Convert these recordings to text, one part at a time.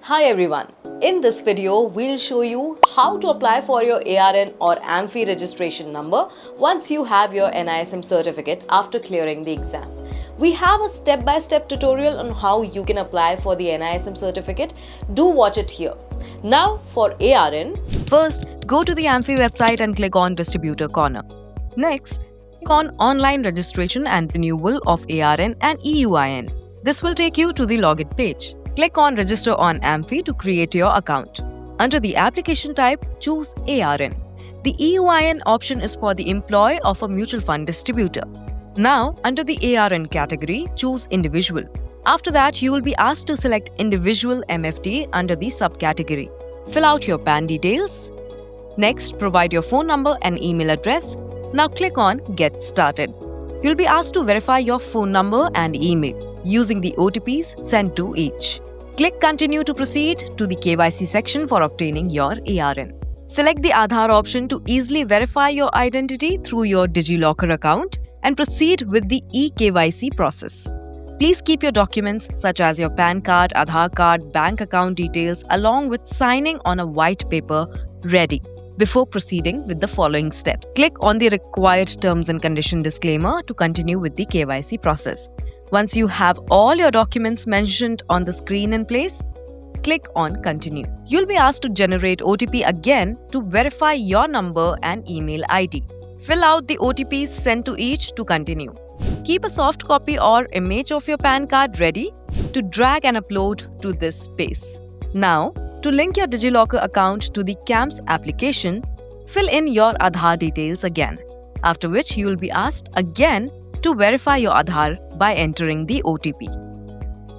Hi everyone. In this video, we'll show you how to apply for your ARN or AMFI registration number once you have your NISM certificate after clearing the exam. We have a step-by-step tutorial on how you can apply for the NISM certificate. Do watch it here. Now for ARN. First, go to the AMFI website and click on Distributor corner. Next, click on Online Registration and Renewal of ARN and EUIN. This will take you to the login page. Click on Register on AMFI to create your account. Under the application type, choose ARN. The EUIN option is for the employee of a mutual fund distributor. Now, under the ARN category, choose Individual. After that, you will be asked to select Individual MFD under the subcategory. Fill out your PAN details. Next, provide your phone number and email address. Now click on Get Started. You'll be asked to verify your phone number and email using the OTPs sent to each. Click Continue to proceed to the KYC section for obtaining your ARN. Select the Aadhaar option to easily verify your identity through your DigiLocker account and proceed with the eKYC process. Please keep your documents such as your PAN card, Aadhaar card, bank account details along with signing on a white paper ready before proceeding with the following steps. Click on the required terms and condition disclaimer to continue with the KYC process. Once you have all your documents mentioned on the screen in place, click on Continue. You'll be asked to generate OTP again to verify your number and email ID. Fill out the OTPs sent to each to continue. Keep a soft copy or image of your PAN card ready to drag and upload to this space. Now, to link your DigiLocker account to the CAMS application, fill in your Aadhaar details again, after which you will be asked again to verify your Aadhaar by entering the OTP.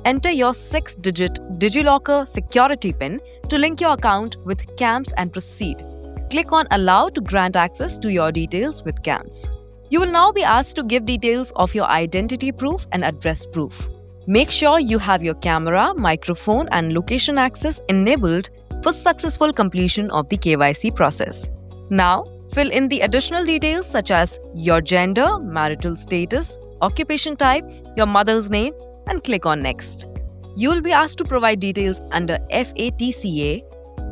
Enter your 6-digit DigiLocker security PIN to link your account with CAMS and proceed. Click on Allow to grant access to your details with CAMS. You will now be asked to give details of your identity proof and address proof. Make sure you have your camera, microphone and location access enabled for successful completion of the KYC process. Now, fill in the additional details such as your gender, marital status, occupation type, your mother's name and click on Next. You will be asked to provide details under FATCA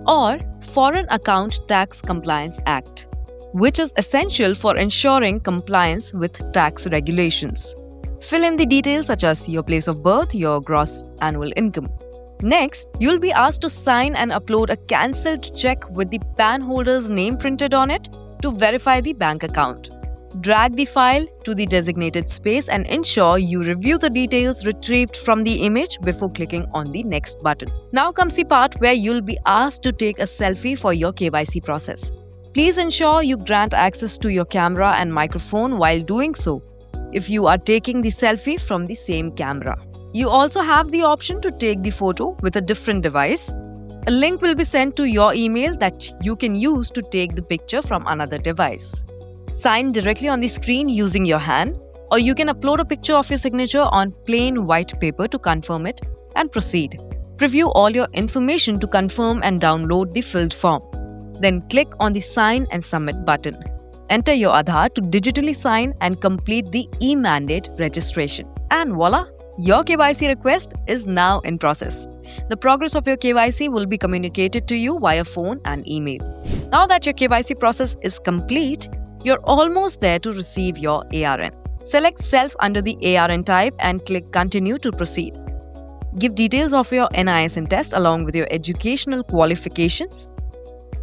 or Foreign Account Tax Compliance Act, which is essential for ensuring compliance with tax regulations. Fill in the details such as your place of birth, your gross annual income. Next, you'll be asked to sign and upload a cancelled check with the PAN holder's name printed on it to verify the bank account. Drag the file to the designated space and ensure you review the details retrieved from the image before clicking on the Next button. Now comes the part where you'll be asked to take a selfie for your KYC process. Please ensure you grant access to your camera and microphone while doing so, if you are taking the selfie from the same camera. You also have the option to take the photo with a different device. A link will be sent to your email that you can use to take the picture from another device. Sign directly on the screen using your hand, or you can upload a picture of your signature on plain white paper to confirm it and proceed. Preview all your information to confirm and download the filled form. Then click on the Sign and Submit button. Enter your Aadhaar to digitally sign and complete the e-mandate registration. And voila! Your KYC request is now in process. The progress of your KYC will be communicated to you via phone and email. Now that your KYC process is complete, you're almost there to receive your ARN. Select Self under the ARN type and click Continue to proceed. Give details of your NISM test along with your educational qualifications.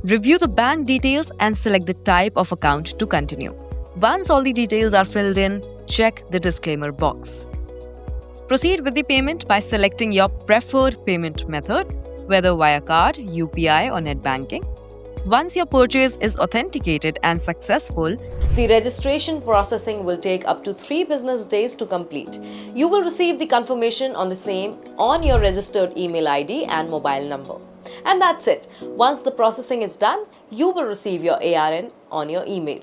Review the bank details and select the type of account to continue. Once all the details are filled in, check the disclaimer box. Proceed with the payment by selecting your preferred payment method, whether via card, UPI or net banking. Once your purchase is authenticated and successful, the registration processing will take up to 3 business days to complete. You will receive the confirmation on the same on your registered email ID and mobile number. And that's it. Once the processing is done, you will receive your ARN on your email.